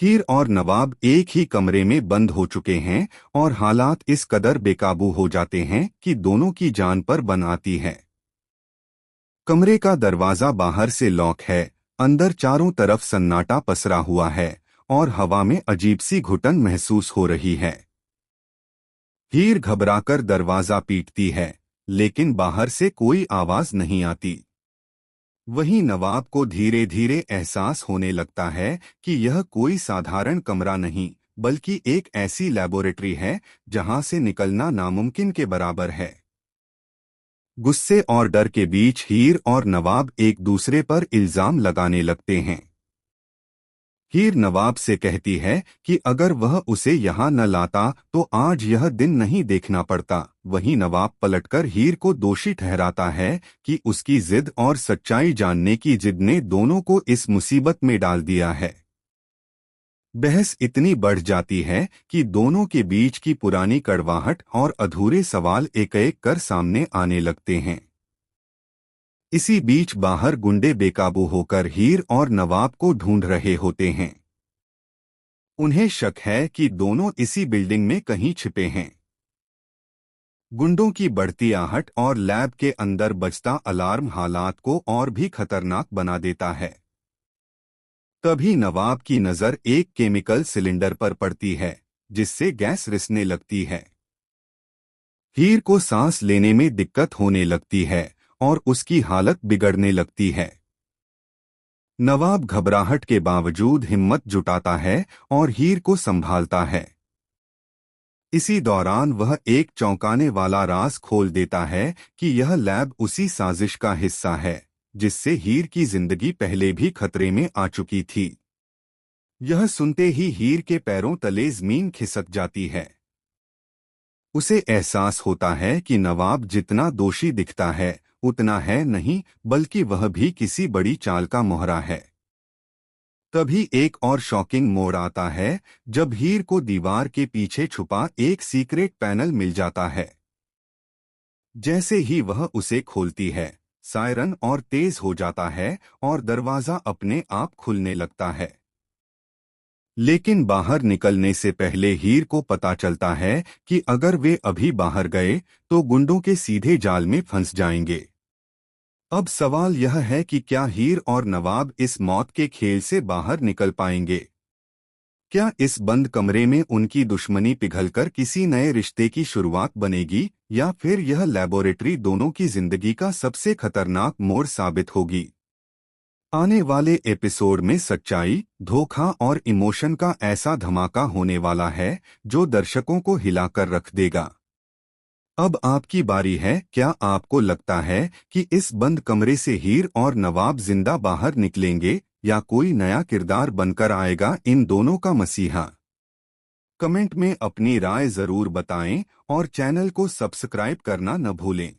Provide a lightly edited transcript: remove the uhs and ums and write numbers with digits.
हीर और नवाब एक ही कमरे में बंद हो चुके हैं और हालात इस कदर बेकाबू हो जाते हैं कि दोनों की जान पर बन आती है। कमरे का दरवाजा बाहर से लॉक है, अंदर चारों तरफ सन्नाटा पसरा हुआ है और हवा में अजीब सी घुटन महसूस हो रही है। हीर घबराकर दरवाजा पीटती है, लेकिन बाहर से कोई आवाज नहीं आती। वहीं नवाब को धीरे धीरे एहसास होने लगता है कि यह कोई साधारण कमरा नहीं, बल्कि एक ऐसी लैबोरेटरी है जहां से निकलना नामुमकिन के बराबर है। गुस्से और डर के बीच हीर और नवाब एक दूसरे पर इल्जाम लगाने लगते हैं। हीर नवाब से कहती है कि अगर वह उसे यहाँ न लाता तो आज यह दिन नहीं देखना पड़ता। वहीं नवाब पलटकर हीर को दोषी ठहराता है कि उसकी जिद और सच्चाई जानने की जिद ने दोनों को इस मुसीबत में डाल दिया है। बहस इतनी बढ़ जाती है कि दोनों के बीच की पुरानी कड़वाहट और अधूरे सवाल एक-एक कर सामने आने लगते हैं। इसी बीच बाहर गुंडे बेकाबू होकर हीर और नवाब को ढूंढ रहे होते हैं। उन्हें शक है कि दोनों इसी बिल्डिंग में कहीं छिपे हैं। गुंडों की बढ़ती आहट और लैब के अंदर बजता अलार्म हालात को और भी खतरनाक बना देता है। तभी नवाब की नजर एक केमिकल सिलेंडर पर पड़ती है, जिससे गैस रिसने लगती है। हीर को सांस लेने में दिक्कत होने लगती है और उसकी हालत बिगड़ने लगती है। नवाब घबराहट के बावजूद हिम्मत जुटाता है और हीर को संभालता है। इसी दौरान वह एक चौंकाने वाला राज खोल देता है कि यह लैब उसी साजिश का हिस्सा है जिससे हीर की जिंदगी पहले भी खतरे में आ चुकी थी। यह सुनते ही हीर के पैरों तले जमीन खिसक जाती है। उसे एहसास होता है कि नवाब जितना दोषी दिखता है उतना है नहीं, बल्कि वह भी किसी बड़ी चाल का मोहरा है। तभी एक और शॉकिंग मोड़ आता है जब हीर को दीवार के पीछे छुपा एक सीक्रेट पैनल मिल जाता है। जैसे ही वह उसे खोलती है, सायरन और तेज हो जाता है और दरवाजा अपने आप खुलने लगता है। लेकिन बाहर निकलने से पहले हीर को पता चलता है कि अगर वे अभी बाहर गए तो गुंडों के सीधे जाल में फंस जाएंगे। अब सवाल यह है कि क्या हीर और नवाब इस मौत के खेल से बाहर निकल पाएंगे? क्या इस बंद कमरे में उनकी दुश्मनी पिघलकर किसी नए रिश्ते की शुरुआत बनेगी, या फिर यह लैबोरेटरी दोनों की जिंदगी का सबसे खतरनाक मोड़ साबित होगी? आने वाले एपिसोड में सच्चाई, धोखा और इमोशन का ऐसा धमाका होने वाला है जो दर्शकों को हिलाकर रख देगा। अब आपकी बारी है। क्या आपको लगता है कि इस बंद कमरे से हीर और नवाब जिंदा बाहर निकलेंगे, या कोई नया किरदार बनकर आएगा इन दोनों का मसीहा? कमेंट में अपनी राय जरूर बताएं और चैनल को सब्सक्राइब करना न भूलें।